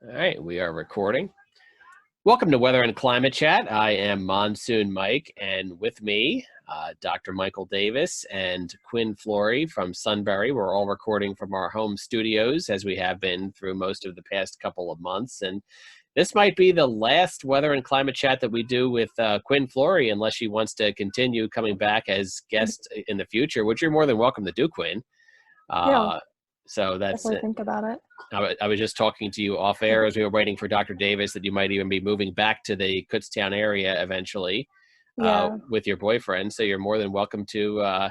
All right, we are recording. Welcome to Weather and Climate Chat. I am Monsoon Mike, and with me, Dr. Michael Davis and Quinn Flory from Sunbury. We're all recording from our home studios, as we have been through most of the past couple of months. And this might be the last Weather and Climate Chat that we do with Quinn Flory, unless she wants to continue coming back as guest in the future, which you're more than welcome to do, Quinn. Yeah, So that's definitely think about it. I was just talking to you off air as we were waiting for Dr. Davis that you might even be moving back to the Kutztown area eventually with your boyfriend. So you're more than welcome to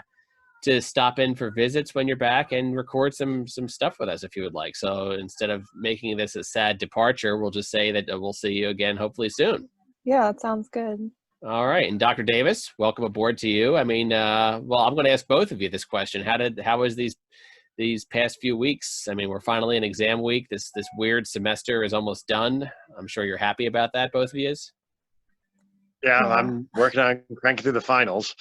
stop in for visits when you're back and record some stuff with us if you would like. So instead of making this a sad departure, we'll just say that we'll see you again hopefully soon. Yeah, that sounds good. All right. And Dr. Davis, welcome aboard to you. I mean, well, I'm going to ask both of you this question. How was these past few weeks? I mean, we're finally in exam week. This weird semester is almost done. I'm sure you're happy about that, both of you. Yeah, I'm working on cranking through the finals.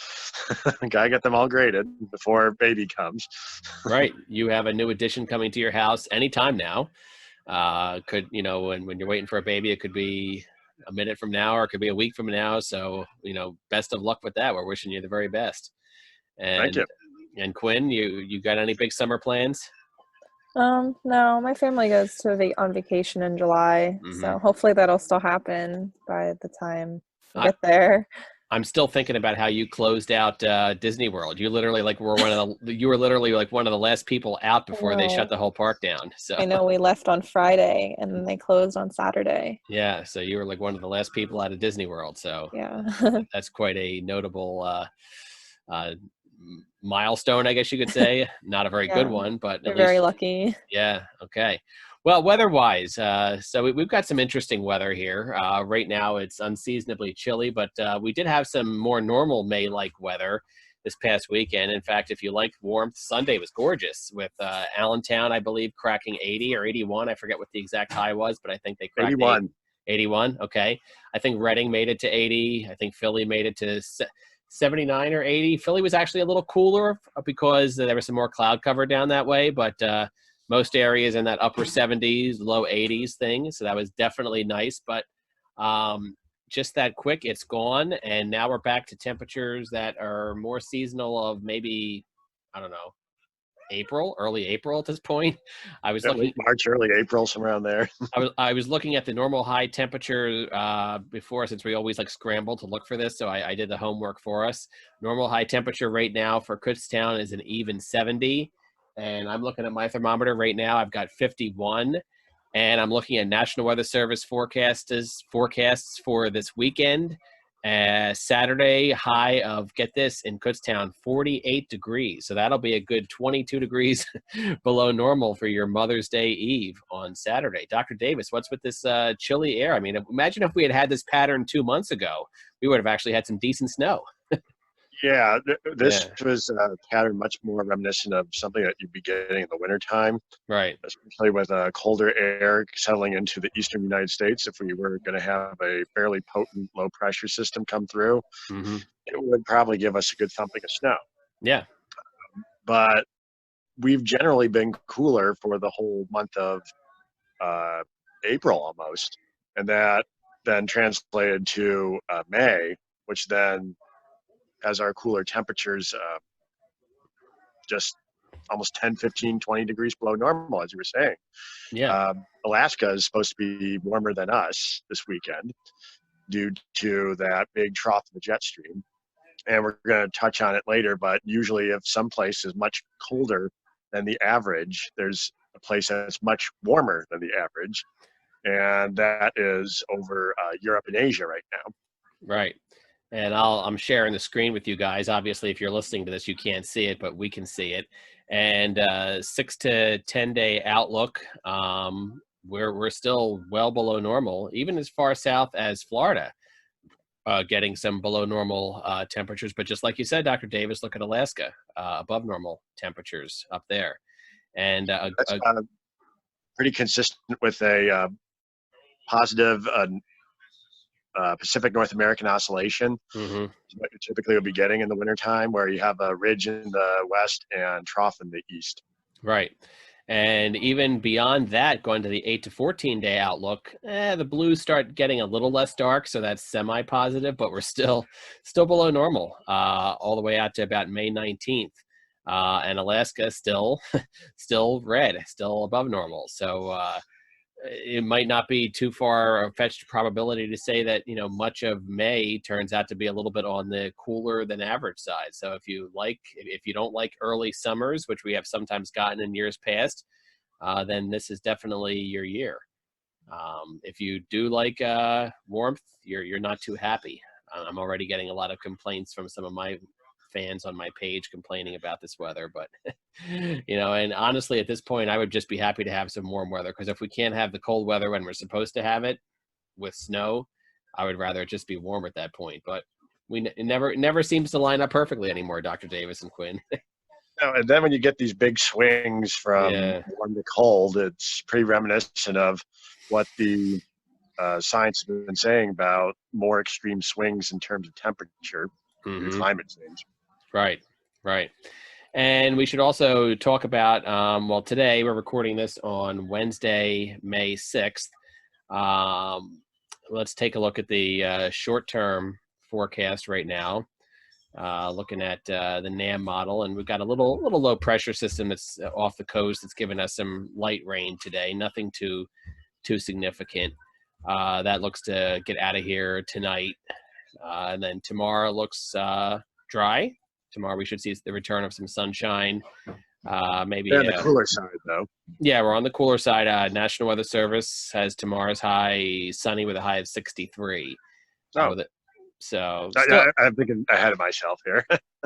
Gotta get them all graded before baby comes. Right. You have a new addition coming to your house anytime now. When you're waiting for a baby, it could be a minute from now or it could be a week from now. So, best of luck with that. We're wishing you the very best. And, Thank you. And Quinn, you got any big summer plans? No, my family goes on vacation in July, so hopefully that'll still happen by the time we get there. I'm still thinking about how you closed out Disney World. You literally were literally one of the last people out before they shut the whole park down. So I know we left on Friday and then they closed on Saturday. Yeah, so you were like one of the last people out of Disney World. So yeah, that's quite a notable milestone, I guess you could say. Not a very good one, but you're very lucky. Yeah. Okay. Well, weather-wise, so we've got some interesting weather here. Right now, it's unseasonably chilly, but we did have some more normal May-like weather this past weekend. In fact, if you like warmth, Sunday was gorgeous with Allentown, I believe, cracking 80 or 81. I forget what the exact high was, but I think they cracked 81. 81. Okay. I think Reading made it to 80. I think Philly made it to 79 or 80. Philly was actually a little cooler because there was some more cloud cover down that way, but most areas in that upper 70s, low 80s thing. So that was definitely nice, but just that quick, it's gone. And now we're back to temperatures that are more seasonal of maybe, I don't know, early April at this point. I was looking March, early April, somewhere around there. I was looking at the normal high temperature before, since we always scramble to look for this. So I did the homework for us. Normal high temperature right now for Kutztown is an even 70. And I'm looking at my thermometer right now. I've got 51. And I'm looking at National Weather Service forecasts for this weekend. Saturday high of, get this, in Kutztown, 48 degrees. So that'll be a good 22 degrees below normal for your Mother's Day Eve on Saturday. Dr. Davis, what's with this chilly air? I mean, imagine if we had this pattern 2 months ago, we would have actually had some decent snow. Yeah, this was a pattern much more reminiscent of something that you'd be getting in the wintertime. Right. Especially with colder air settling into the eastern United States. If we were going to have a fairly potent low pressure system come through, it would probably give us a good thumping of snow. Yeah. But we've generally been cooler for the whole month of April almost. And that then translated to May, which then has our cooler temperatures just almost 10, 15, 20 degrees below normal, as you were saying. Yeah. Alaska is supposed to be warmer than us this weekend due to that big trough of the jet stream. And we're going to touch on it later, but usually if some place is much colder than the average, there's a place that's much warmer than the average. And that is over Europe and Asia right now. Right. And I'm sharing the screen with you guys. Obviously, if you're listening to this, you can't see it, but we can see it. And 6 to 10 day outlook, we're still well below normal, even as far south as Florida, getting some below normal temperatures. But just like you said, Dr. Davis, look at Alaska, above normal temperatures up there. And that's pretty consistent with a positive Pacific North American oscillation, what you typically would be getting in the wintertime, where you have a ridge in the west and trough in the east. Right. And even beyond that, going to the 8 to 14 day outlook, the blues start getting a little less dark, so that's semi-positive, but we're still below normal all the way out to about May 19th. And Alaska is still red, still above normal. So it might not be too far a fetched probability to say that, you know, much of May turns out to be a little bit on the cooler than average side. So if you don't like early summers, which we have sometimes gotten in years past, then this is definitely your year. If you do like warmth, you're not too happy. I'm already getting a lot of complaints from some of my fans on my page complaining about this weather, but you know, and honestly at this point I would just be happy to have some warm weather, because if we can't have the cold weather when we're supposed to have it with snow, I would rather it just be warm at that point. But it never seems to line up perfectly anymore, Dr. Davis and Quinn. And then when you get these big swings from warm to cold, it's pretty reminiscent of what the science has been saying about more extreme swings in terms of temperature and climate change. Right. And we should also talk about, well, today we're recording this on Wednesday, May 6th. Let's take a look at the short-term forecast right now, looking at the NAM model. And we've got a little low pressure system that's off the coast that's giving us some light rain today, nothing too significant. That looks to get out of here tonight. And then tomorrow looks dry. Tomorrow we should see the return of some sunshine. Maybe on the cooler side, though. Yeah, we're on the cooler side. National Weather Service has tomorrow's high sunny with a high of 63. Oh, so I'm thinking ahead of myself here.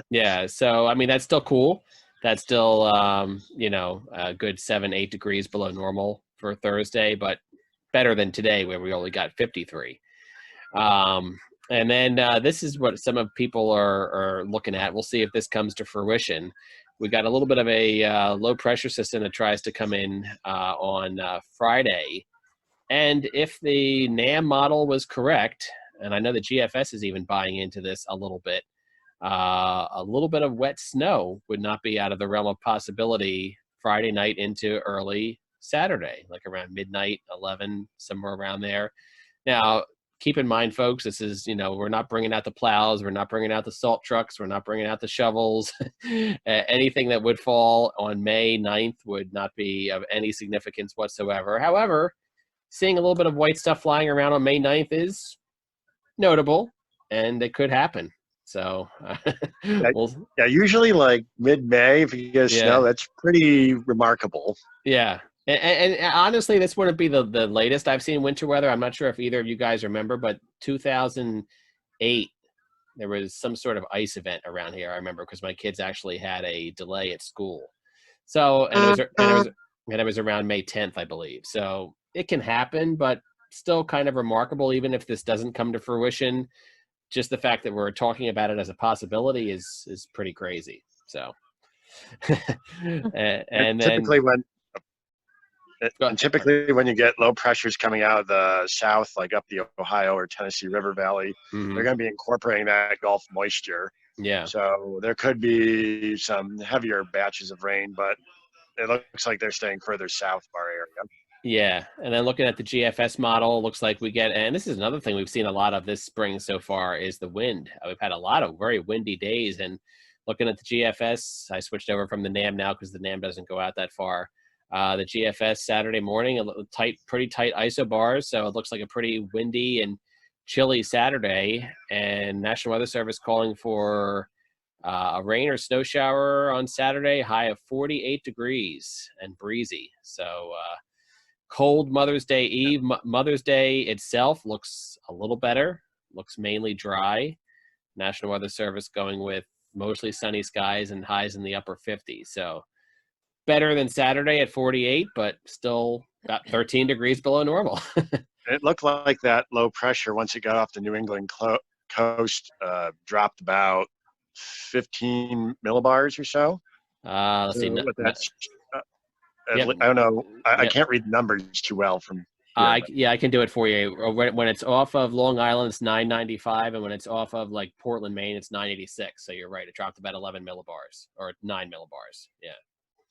Yeah, so I mean that's still cool. That's still you know, a good 7-8 degrees below normal for Thursday, but better than today where we only got 53. And then this is what some of people are looking at. We'll see if this comes to fruition. We got a little bit of a low pressure system that tries to come in on Friday. And if the NAM model was correct, and I know the GFS is even buying into this a little bit of wet snow would not be out of the realm of possibility Friday night into early Saturday, like around midnight, 11, somewhere around there. Now, keep in mind, folks, this is, you know, we're not bringing out the plows. We're not bringing out the salt trucks. We're not bringing out the shovels. Anything that would fall on May 9th would not be of any significance whatsoever. However, seeing a little bit of white stuff flying around on May 9th is notable, and it could happen. So, usually like mid-May, if you get snow, that's pretty remarkable. Yeah. And honestly, this wouldn't be the latest I've seen winter weather. I'm not sure if either of you guys remember, but 2008, there was some sort of ice event around here. I remember because my kids actually had a delay at school. So, and it was around May 10th, I believe. So it can happen, but still kind of remarkable, even if this doesn't come to fruition. Just the fact that we're talking about it as a possibility is pretty crazy. So, and typically when you get low pressures coming out of the south, like up the Ohio or Tennessee River Valley, they're going to be incorporating that Gulf moisture. Yeah. So there could be some heavier batches of rain, but it looks like they're staying further south of our area. Yeah, and then looking at the GFS model, looks like we get, and this is another thing we've seen a lot of this spring so far, is the wind. We've had a lot of very windy days, and looking at the GFS, I switched over from the NAM now because the NAM doesn't go out that far. The GFS Saturday morning, pretty tight isobars, so it looks like a pretty windy and chilly Saturday, and National Weather Service calling for a rain or snow shower on Saturday, high of 48 degrees and breezy. So, cold Mother's Day Eve. Mother's Day itself looks a little better, looks mainly dry. National Weather Service going with mostly sunny skies and highs in the upper 50s. So better than Saturday at 48, but still about 13 degrees below normal. It looked like that low pressure, once it got off the New England coast, dropped about 15 millibars or so. Let's see. I don't know. I can't read the numbers too well from here, I can do it for you. When it's off of Long Island, it's 995, and when it's off of like Portland, Maine, it's 986. So you're right. It dropped about 11 millibars or 9 millibars. Yeah.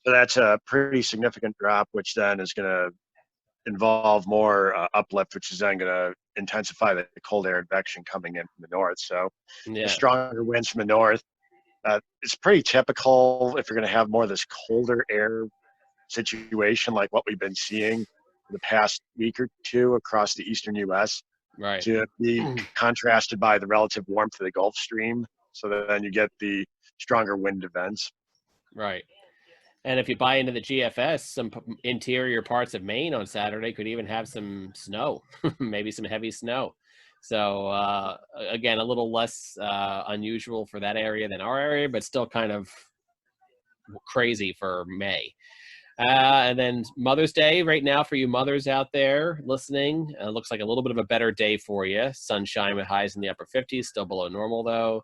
So that's a pretty significant drop, which then is going to involve more uplift, which is then going to intensify the cold air advection coming in from the north. So the Yeah. stronger winds from the north, it's pretty typical if you're going to have more of this colder air situation like what we've been seeing the past week or two across the eastern U.S. Right. to be contrasted by the relative warmth of the Gulf Stream. So that then you get the stronger wind events. Right. And if you buy into the GFS, some interior parts of Maine on Saturday could even have some snow, maybe some heavy snow. So again, a little less unusual for that area than our area, but still kind of crazy for May. And then Mother's Day right now for you mothers out there listening, looks like a little bit of a better day for you. Sunshine with highs in the upper 50s, still below normal though.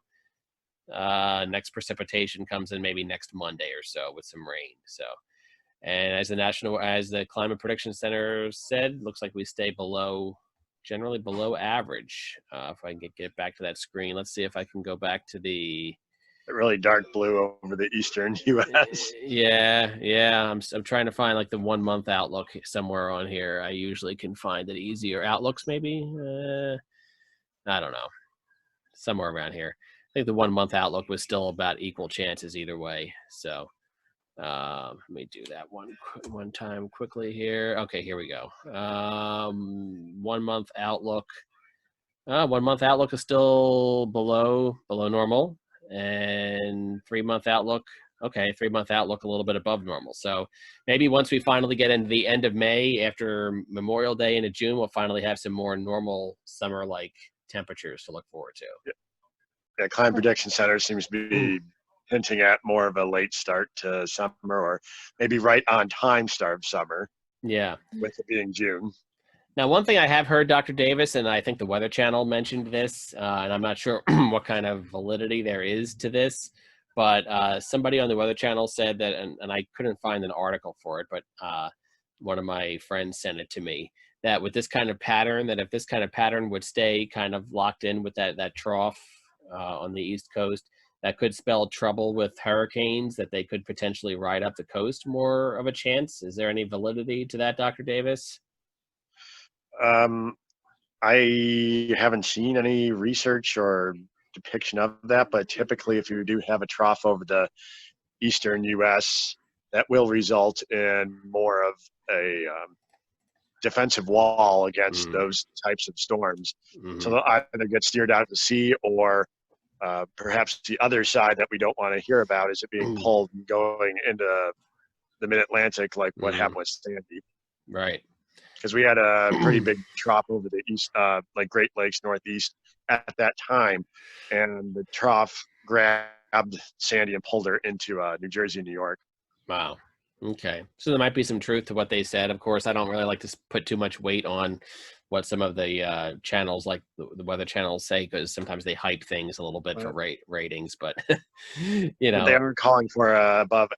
Next precipitation comes in maybe next Monday or so with some rain. So, and as the Climate Prediction Center said, looks like we stay generally below average. If I can get back to that screen, let's see if I can go back to the really dark blue over the eastern U.S. Yeah. I'm trying to find like the 1 month outlook somewhere on here. I usually can find it easier. Outlooks maybe. I don't know. Somewhere around here. I think the 1 month outlook was still about equal chances either way. So let me do that one time quickly here. Okay, here we go. 1 month outlook. 1 month outlook is still below normal, and 3 month outlook. Okay, 3 month outlook a little bit above normal. So maybe once we finally get into the end of May, after Memorial Day into June, we'll finally have some more normal summer-like temperatures to look forward to. Yeah, Climate Prediction Center seems to be hinting at more of a late start to summer, or maybe right on time start of summer. Yeah. With it being June. Now, one thing I have heard, Dr. Davis, and I think the Weather Channel mentioned this, and I'm not sure what kind of validity there is to this, but somebody on the Weather Channel said that, and I couldn't find an article for it, but one of my friends sent it to me, that with this kind of pattern, that if this kind of pattern would stay kind of locked in with that trough on the East Coast, that could spell trouble with hurricanes, that they could potentially ride up the coast more of a chance. Is there any validity to that, Dr. Davis? I haven't seen any research or depiction of that, but typically if you do have a trough over the eastern U.S., that will result in more of a defensive wall against those types of storms. Mm-hmm. So they'll either get steered out to sea, or perhaps the other side that we don't want to hear about is it being pulled and going into the mid-Atlantic, like what happened with Sandy. Right. Because we had a pretty big trough over the east, like Great Lakes Northeast at that time, and the trough grabbed Sandy and pulled her into New Jersey and New York. Wow. Okay. So there might be some truth to what they said. Of course, I don't really like to put too much weight on what some of the channels, like the Weather Channels, say, because sometimes they hype things a little bit for ratings. But, you know. They are calling for above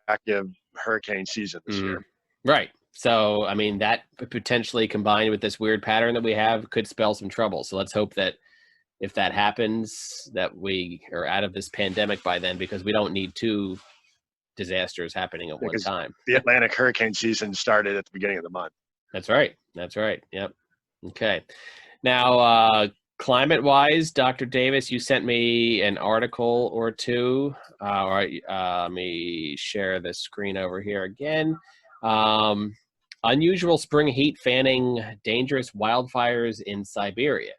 active hurricane season this year. Right. So, I mean, that potentially combined with this weird pattern that we have could spell some trouble. So let's hope that if that happens, that we are out of this pandemic by then, because we don't need two disasters happening at one time. The Atlantic hurricane season started at the beginning of the month. That's right. That's right. Yep. Okay. Now, climate-wise, Dr. Davis, you sent me an article or two. All right. Let me share the screen over here again. Unusual spring heat fanning dangerous wildfires in Siberia.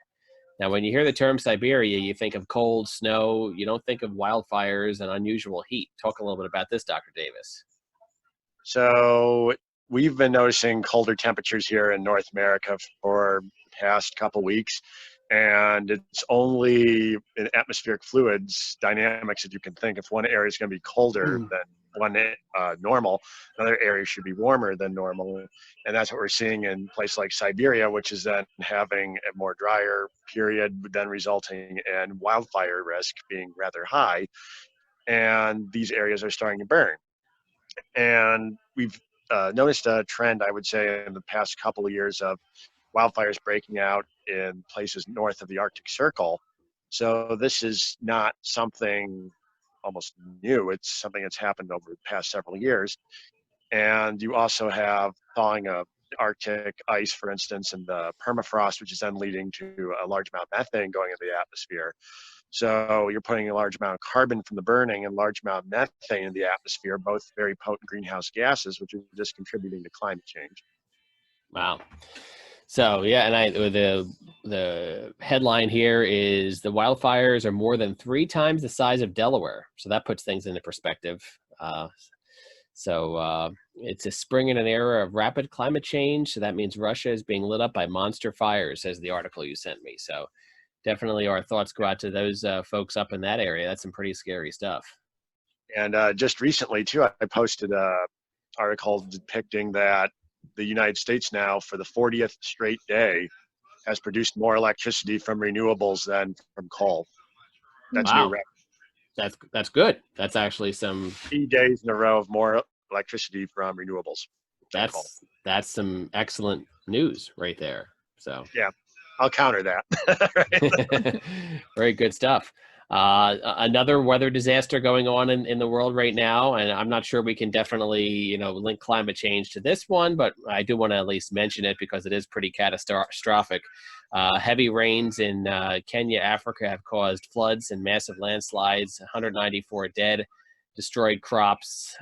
Now, when you hear the term Siberia, you think of cold snow. You don't think of wildfires and unusual heat. Talk a little bit about this, Dr. Davis. So we've been noticing colder temperatures here in North America for the past couple weeks, and it's only in atmospheric fluids dynamics that you can think if one area is going to be colder than one normal, another area should be warmer than normal. And that's what we're seeing in places like Siberia, which is then having a more drier period, then resulting in wildfire risk being rather high. And these areas are starting to burn. And we've noticed a trend, I would say, in the past couple of years of wildfires breaking out in places north of the Arctic Circle. So this is not something almost new. It's something that's happened over the past several years. And you also have thawing of Arctic ice, for instance, and the permafrost, which is then leading to a large amount of methane going into the atmosphere. So you're putting a large amount of carbon from the burning and large amount of methane in the atmosphere, both very potent greenhouse gases, which are just contributing to climate change. Wow. So yeah, and the headline here is the wildfires are more than 3 times the size of Delaware. So that puts things into perspective. It's a spring in an era of rapid climate change. So that means Russia is being lit up by monster fires, says the article you sent me. So definitely our thoughts go out to those folks up in that area. That's some pretty scary stuff. And just recently, too, I posted an article depicting that the United States now, for the 40th straight day, has produced more electricity from renewables than from coal. That's wow. New record. That's good. That's actually some 3 days in a row of more electricity from renewables. That's some excellent news right there. So yeah, I'll counter that. Very good stuff. Another weather disaster going on in the world right now, and I'm not sure we can definitely link climate change to this one, but I do want to at least mention it because it is pretty catastrophic. Heavy rains in Kenya, Africa have caused floods and massive landslides, 194 dead, destroyed crops.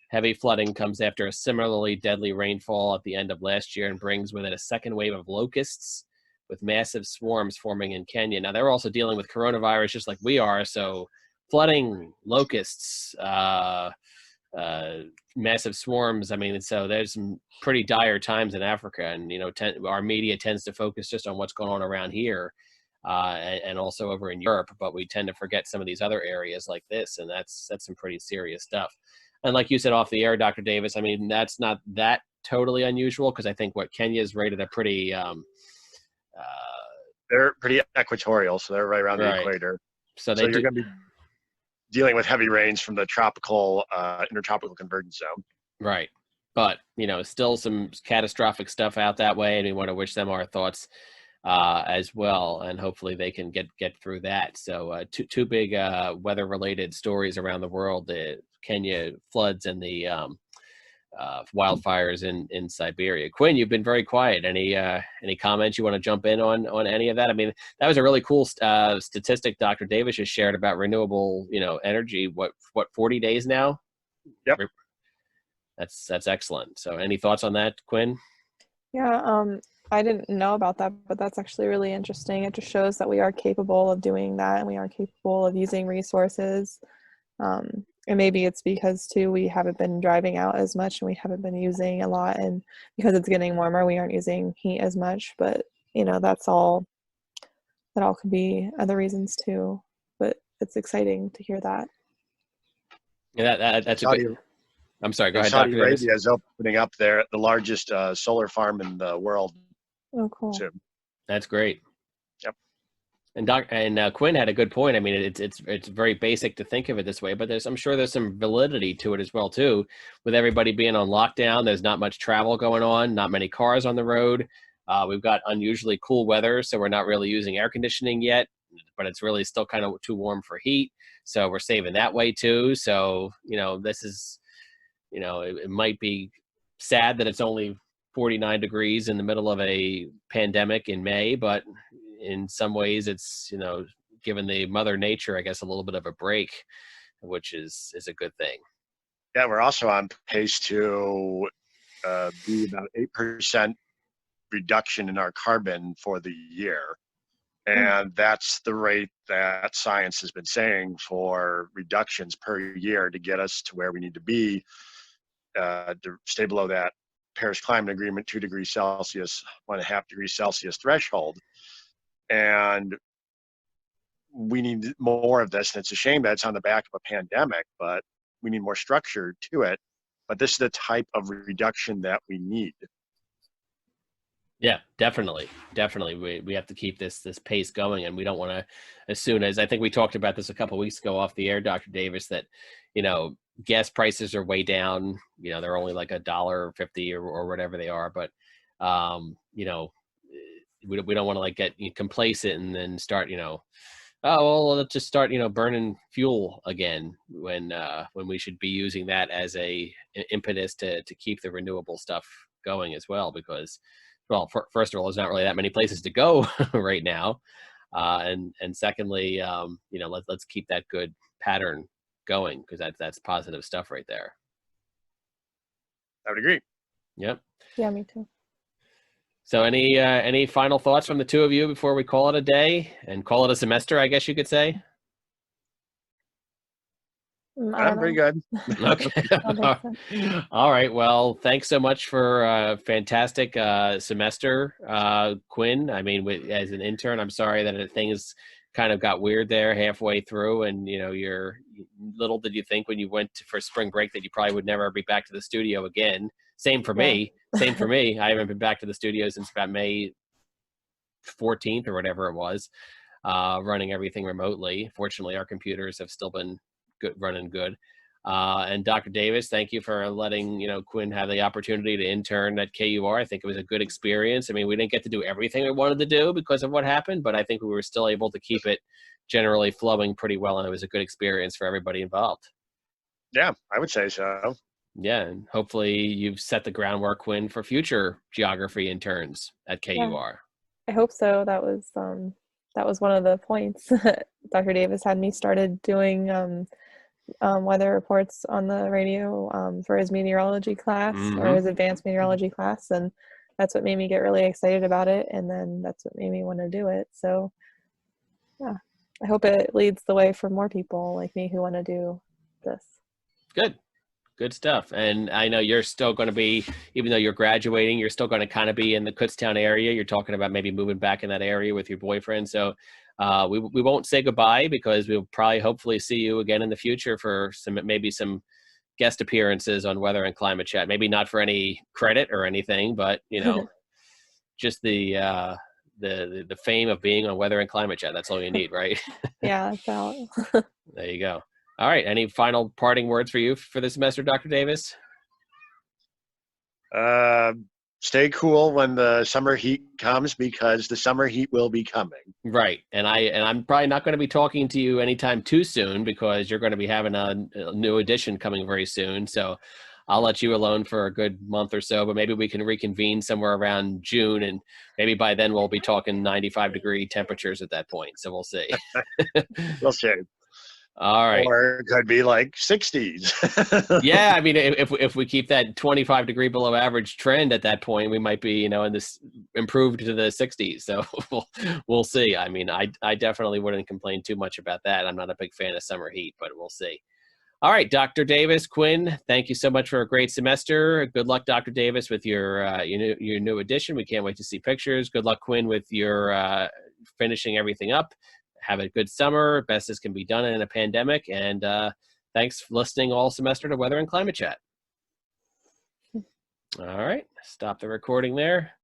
Heavy flooding comes after a similarly deadly rainfall at the end of last year and brings with it a second wave of locusts, with massive swarms forming in Kenya. Now, they're also dealing with coronavirus just like we are, so flooding, locusts, massive swarms. I mean, so there's some pretty dire times in Africa, and our media tends to focus just on what's going on around here and also over in Europe, but we tend to forget some of these other areas like this, and that's some pretty serious stuff. And like you said off the air, Dr. Davis, I mean, that's not that totally unusual, because I think Kenya's rated a pretty they're pretty equatorial, so they're right around the equator. So you're going to be dealing with heavy rains from the tropical, intertropical convergence zone. Right. But, still some catastrophic stuff out that way, and we want to wish them our thoughts as well, and hopefully they can get through that. So two big weather-related stories around the world, the Kenya floods and the wildfires in Siberia. Quinn, you've been very quiet. Any comments you want to jump in on any of that? I mean, that was a really cool statistic Dr. Davis just shared about renewable, energy. What 40 days now? Yep. That's excellent. So any thoughts on that, Quinn? Yeah, I didn't know about that, but that's actually really interesting. It just shows that we are capable of doing that, and we are capable of using resources. And maybe it's because too we haven't been driving out as much, and we haven't been using a lot, and because it's getting warmer we aren't using heat as much. But that all could be other reasons too. But it's exciting to hear that. Yeah, that's I'm sorry, go ahead, Saudi Dr. Arabia Davis. is opening up the largest solar farm in the world. Oh, cool. Soon. That's great. Yep. And Quinn had a good point. I mean, it's very basic to think of it this way, but I'm sure there's some validity to it as well too. With everybody being on lockdown, there's not much travel going on, not many cars on the road. We've got unusually cool weather, so we're not really using air conditioning yet, but it's really still kind of too warm for heat. So we're saving that way too. So, this is, it might be sad that it's only 49 degrees in the middle of a pandemic in May, but in some ways it's, given the mother nature, I guess, a little bit of a break, which is a good thing. Yeah, we're also on pace to be about 8% reduction in our carbon for the year. And that's the rate that science has been saying for reductions per year to get us to where we need to be to stay below that Paris Climate Agreement 2 degrees Celsius, 1.5 degrees Celsius threshold. And we need more of this. And it's a shame that it's on the back of a pandemic, but we need more structure to it. But this is the type of reduction that we need. Yeah, definitely. We have to keep this pace going, and we don't want to, as soon as, I think we talked about this a couple of weeks ago off the air, Dr. Davis, that, gas prices are way down. They're only like $1.50 or whatever they are. But, we don't want to get complacent and then start, Oh, well, let's just start, burning fuel again when we should be using that as an impetus to keep the renewable stuff going as well. Because, well, first of all, there's not really that many places to go right now, and secondly, let's keep that good pattern going, because that's positive stuff right there. I would agree. Yep. Yeah, me too. So any final thoughts from the two of you before we call it a day and call it a semester, I guess you could say? I'm pretty good. Okay. All right. Well, thanks so much for a fantastic semester, Quinn. I mean, as an intern, I'm sorry that things kind of got weird there halfway through, and you're little did you think when you went for spring break that you probably would never be back to the studio again. Same for me. Same for me. I haven't been back to the studio since about May 14th or whatever it was, running everything remotely. Fortunately, our computers have still been running good. And Dr. Davis, thank you for letting Quinn have the opportunity to intern at KUR. I think it was a good experience. I mean, we didn't get to do everything we wanted to do because of what happened, but I think we were still able to keep it generally flowing pretty well, and it was a good experience for everybody involved. Yeah, I would say so. Yeah, and hopefully you've set the groundwork, Quinn, for future geography interns at KUR. Yeah, I hope so. That was one of the points. Dr. Davis had me started doing weather reports on the radio for his meteorology class, or his advanced meteorology class, and that's what made me get really excited about it, and then that's what made me want to do it. So yeah, I hope it leads the way for more people like me who want to do this. Good stuff. And I know you're still going to be, even though you're graduating, you're still going to kind of be in the Kutztown area. You're talking about maybe moving back in that area with your boyfriend. So we won't say goodbye, because we'll probably hopefully see you again in the future for maybe some guest appearances on Weather and Climate Chat. Maybe not for any credit or anything, but just the fame of being on Weather and Climate Chat. That's all you need, right? Yeah, that's out. There you go. All right. Any final parting words for you for this semester, Dr. Davis? Stay cool when the summer heat comes, because the summer heat will be coming. Right. And I'm probably not going to be talking to you anytime too soon, because you're going to be having a new edition coming very soon. So I'll let you alone for a good month or so, but maybe we can reconvene somewhere around June, and maybe by then we'll be talking 95-degree temperatures at that point. So we'll see. We'll see. All right. Or it could be like 60s. Yeah, I mean, if we keep that 25-degree below average trend at that point, we might be, in this improved to the 60s. So we'll see. I mean, I definitely wouldn't complain too much about that. I'm not a big fan of summer heat, but we'll see. All right, Dr. Davis, Quinn, thank you so much for a great semester. Good luck, Dr. Davis, with your new edition. We can't wait to see pictures. Good luck, Quinn, with your finishing everything up. Have a good summer, best as can be done in a pandemic. And thanks for listening all semester to Weather and Climate Chat. All right, stop the recording there.